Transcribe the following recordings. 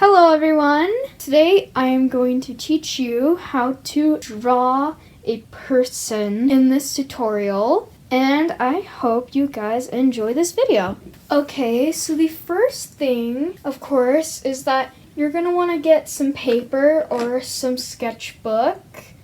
Hello everyone! Today I am going to teach you how to draw a person in this tutorial, and I hope you guys enjoy this video. Okay, so the first thing, of course, is that you're going to want to get some paper or some sketchbook.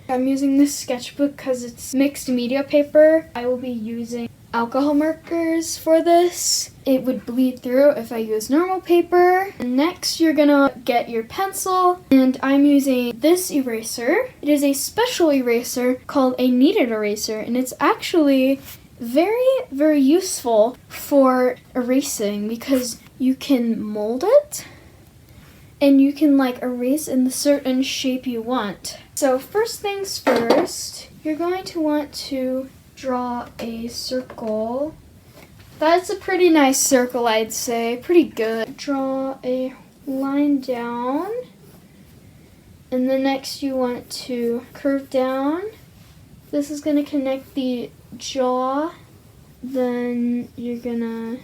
I'm using this sketchbook because it's mixed media paper. I will be using alcohol markers for this. It would bleed through if I use normal paper. And next you're gonna get your pencil, and I'm using this eraser. It is a special eraser called a kneaded eraser, and it's actually very useful for erasing because you can mold it and you can erase in the certain shape you want. So first things first, you're going to want to draw a circle. That's a pretty nice circle, I'd say. Pretty good. Draw a line down. And then next you want to curve down. This is going to connect the jaw. Then you're going to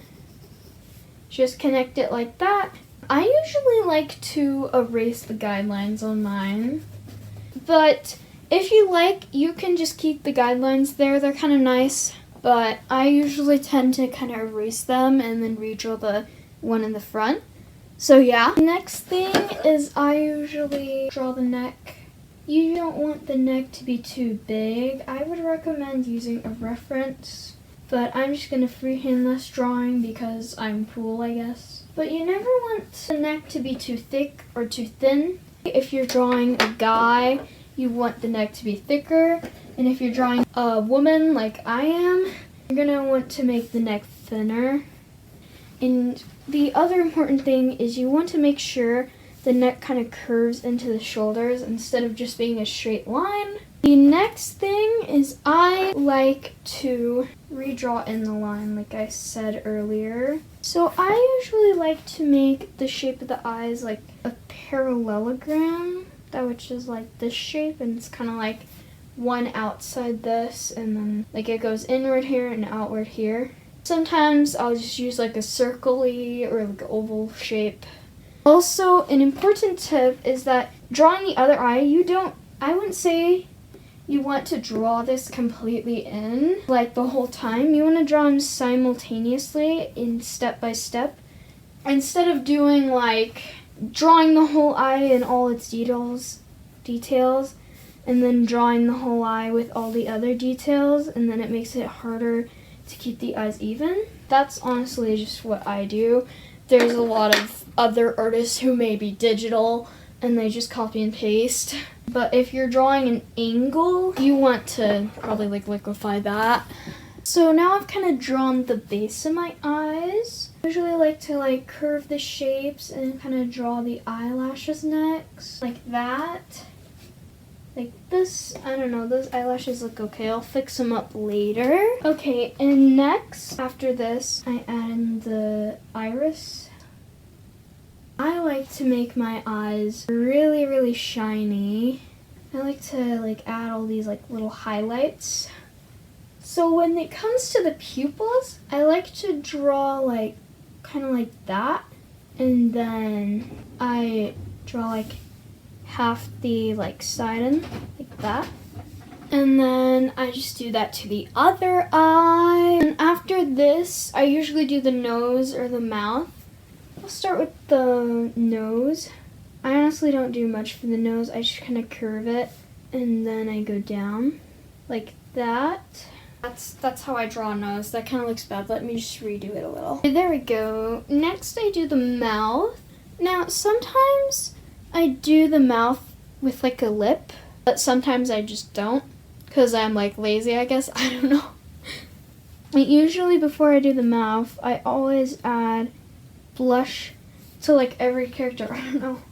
just connect it like that. I usually like to erase the guidelines on mine. But if you like, you can just keep the guidelines there. They're kind of nice, but I usually tend to kind of erase them and then redraw the one in the front. So yeah. Next thing is I usually draw the neck. You don't want the neck to be too big. I would recommend using a reference, but I'm just going to freehand this drawing because I'm cool, I guess. But you never want the neck to be too thick or too thin. If you're drawing a guy, you want the neck to be thicker, and if you're drawing a woman like I am, you're gonna want to make the neck thinner. And the other important thing is you want to make sure the neck kind of curves into the shoulders instead of just being a straight line. The next thing is I like to redraw in the line like I said earlier. So I usually like to make the shape of the eyes like a parallelogram. That which is like this shape, and it's kind of like one outside this, and then it goes inward here and outward here. Sometimes I'll just use a circle-y or an oval shape. Also, an important tip is that drawing the other eye, I wouldn't say you want to draw this completely in the whole time. You want to draw them simultaneously in step by step instead of doing drawing the whole eye and all its details, and then drawing the whole eye with all the other details, and then it makes it harder to keep the eyes even. That's honestly just what I do. There's a lot of other artists who may be digital and they just copy and paste. But if you're drawing an angle, you want to probably liquefy that. So now I've kind of drawn the base of my eyes. I usually like to curve the shapes and kind of draw the eyelashes next, like that. Like this. I don't know, those eyelashes look okay. I'll fix them up later. Okay, and next, after this, I add in the iris. I like to make my eyes really shiny. I like to add all these little highlights. So when it comes to the pupils, I like to draw kind of like that, and then I draw half the side in, like that. And then I just do that to the other eye. And after this, I usually do the nose or the mouth. I'll start with the nose. I honestly don't do much for the nose. I just kind of curve it, and then I go down like that. That's how I draw a nose. That kind of looks bad. Let me just redo it a little. Okay, there we go. Next I do the mouth. Now sometimes I do the mouth with a lip, but sometimes I just don't because I'm lazy, I guess. I don't know. Usually before I do the mouth, I always add blush to every character. I don't know.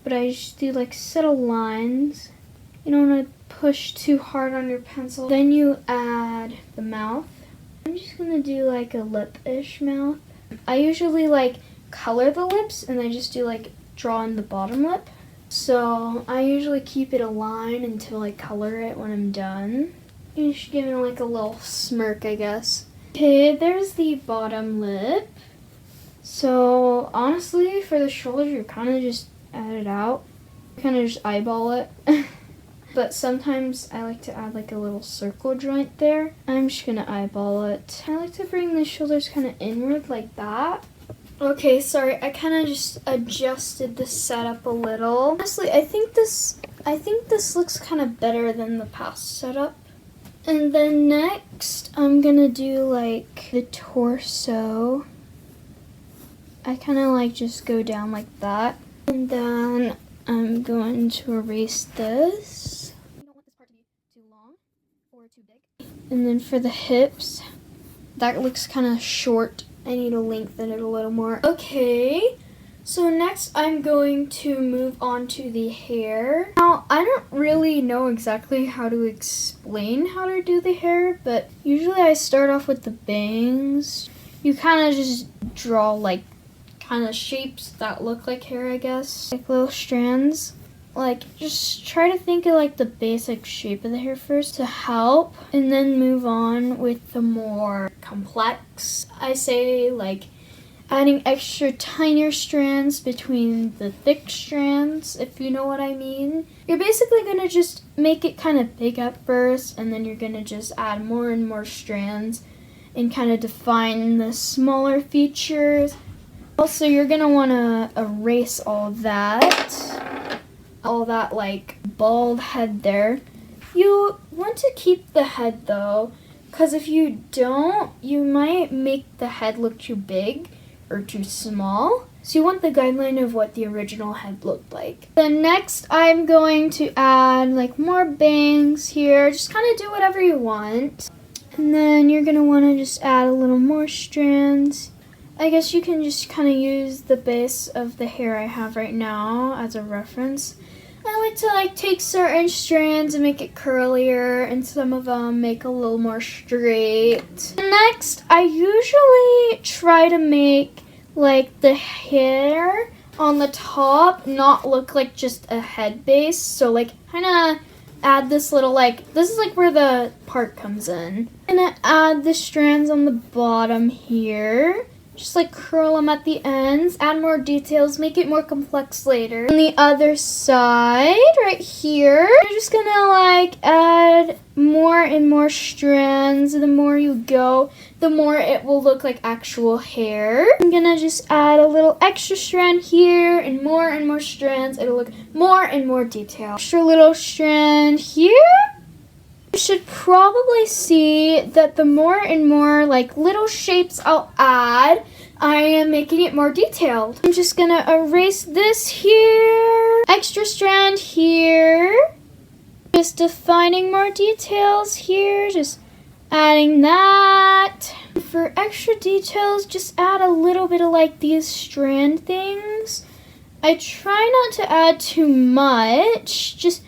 But I just do subtle lines. You don't want to push too hard on your pencil. Then you add the mouth. I'm just gonna do a lip-ish mouth. I usually color the lips, and I just do draw in the bottom lip. So I usually keep it a line until I color it when I'm done. You should give it a little smirk, I guess. Okay, there's the bottom lip. So honestly, for the shoulders, you kind of just add it out. Kind of just eyeball it. But sometimes I like to add like a little circle joint there. I'm just gonna eyeball it. I like to bring the shoulders kind of inward like that. Okay, sorry, I kind of just adjusted the setup a little. Honestly, I think this looks kind of better than the past setup. And then next, I'm gonna do like the torso. I kind of like just go down like that. And then I'm going to erase this. You don't want this part to be too long or too big. And then for the hips, that looks kind of short. I need to lengthen it a little more. Okay, so next I'm going to move on to the hair. Now, I don't really know exactly how to explain how to do the hair, but usually I start off with the bangs. You kind of just draw like kind of shapes that look like hair, I guess. Like little strands. Like, just try to think of like the basic shape of the hair first to help, and then move on with the more complex. I say like adding extra tinier strands between the thick strands, if you know what I mean. You're basically gonna just make it kind of big at first, and then you're gonna just add more and more strands and kind of define the smaller features. Also, you're gonna wanna erase all that like bald head there. You want to keep the head though, because if you don't, you might make the head look too big or too small. So you want the guideline of what the original head looked like. Then next, I'm going to add like more bangs here. Just kind of do whatever you want. And then you're gonna want to just add a little more strands. I guess you can just kind of use the base of the hair I have right now as a reference. I like to take certain strands and make it curlier, and some of them make a little more straight. Next, I usually try to make like the hair on the top not look like just a head base. So like kind of add this little this is like where the part comes in. I'm gonna add the strands on the bottom here. Just like curl them at the ends, add more details, make it more complex later. On the other side, right here, you're just gonna add more and more strands. The more you go, the more it will look like actual hair. I'm gonna just add a little extra strand here and more strands. It'll look more and more detailed. Extra little strand here. You should probably see that the more and more little shapes I'll add, I am making it more detailed. I'm just gonna erase this here, extra strand here, just defining more details here, just adding that. For extra details, just add a little bit of these strand things. I try not to add too much, just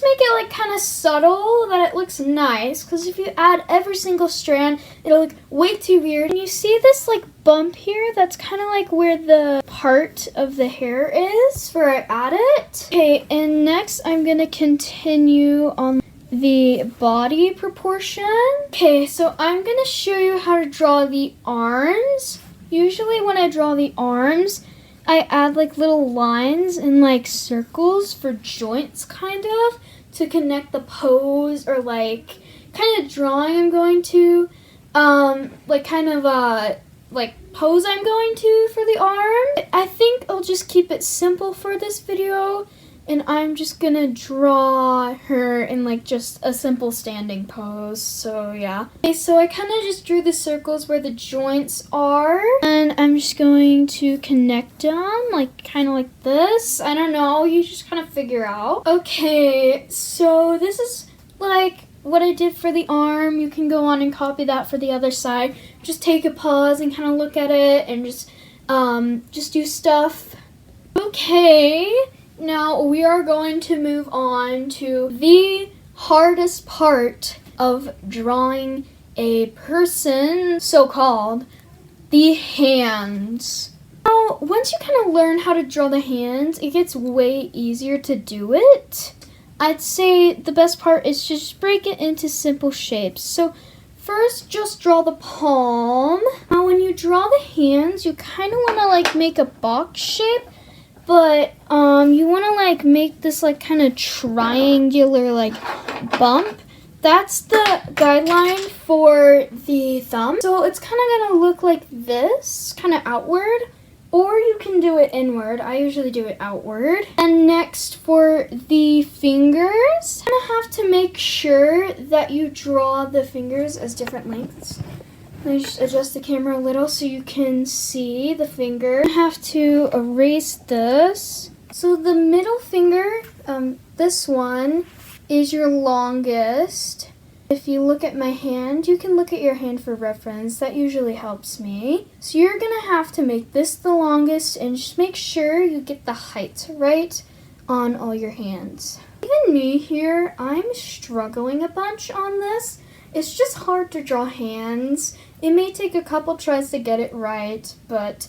make it kind of subtle that it looks nice, because if you add every single strand, it'll look way too weird. And you see this bump here? That's kind of where the part of the hair is where I add it. Okay, and next I'm gonna continue on the body proportion. Okay, so I'm gonna show you how to draw the arms. Usually when I draw the arms, I add little lines and circles for joints kind of to connect the pose or kind of drawing I'm going to pose I'm going to for the arm. I think I'll just keep it simple for this video, and I'm just gonna draw her in just a simple standing pose. So yeah. Okay, so I kind of just drew the circles where the joints are, and I'm just going to connect them kind of like this. I don't know, you just kind of figure out. Okay, so this is what I did for the arm. You can go on and copy that for the other side. Just take a pause and kind of look at it and just do stuff. Okay. Now we are going to move on to the hardest part of drawing a person, so-called, the hands. Now, once you kind of learn how to draw the hands, it gets way easier to do it. I'd say the best part is just break it into simple shapes. So first just draw the palm. Now when you draw the hands, you kind of want to like make a box shape, but you want to like make this like kind of triangular like bump. That's the guideline for the thumb. So it's kind of gonna look like this, kind of outward, or you can do it inward. I usually do it outward. And next for the fingers, you have to make sure that you draw the fingers as different lengths. Let me just adjust the camera a little so you can see the finger. You have to erase this. So the middle finger, this one, is your longest. If you look at my hand, you can look at your hand for reference. That usually helps me. So you're gonna have to make this the longest and just make sure you get the height right on all your hands. Even me here, I'm struggling a bunch on this. It's just hard to draw hands. It may take a couple tries to get it right, but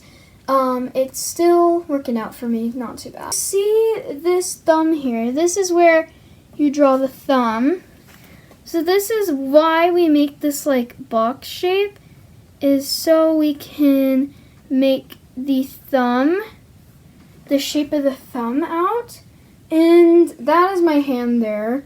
it's still working out for me, not too bad. See this thumb here? This is where you draw the thumb. So this is why we make this like box shape, is so we can make the thumb, the shape of the thumb out. And that is my hand there.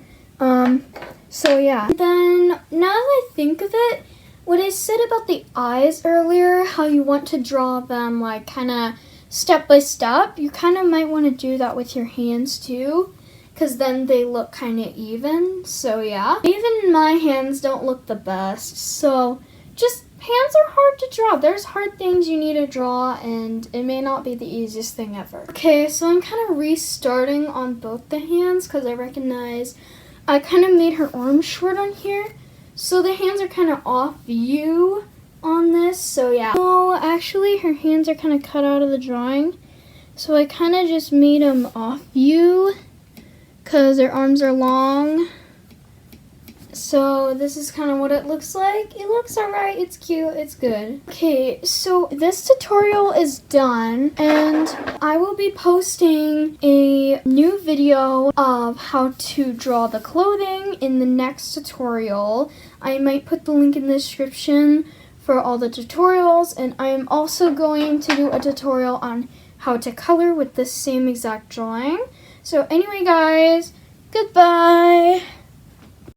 So yeah. Then now that I think of it, what I said about the eyes earlier, how you want to draw them like kind of step by step, you kind of might want to do that with your hands too, because then they look kind of even. So yeah, even my hands don't look the best, so just hands are hard to draw. There's hard things you need to draw, and it may not be the easiest thing ever. Okay, so I'm kind of restarting on both the hands because I recognize I kind of made her arm short on here, so the hands are kind of off view on this. So yeah, oh, actually her hands are kind of cut out of the drawing, so I kind of just made them off view because their arms are long. So this is kind of what it looks like. It looks alright, it's cute, it's good. Okay, so this tutorial is done, and I will be posting a new video of how to draw the clothing in the next tutorial. I might put the link in the description for all the tutorials, and I am also going to do a tutorial on how to color with the same exact drawing. So anyway guys, goodbye!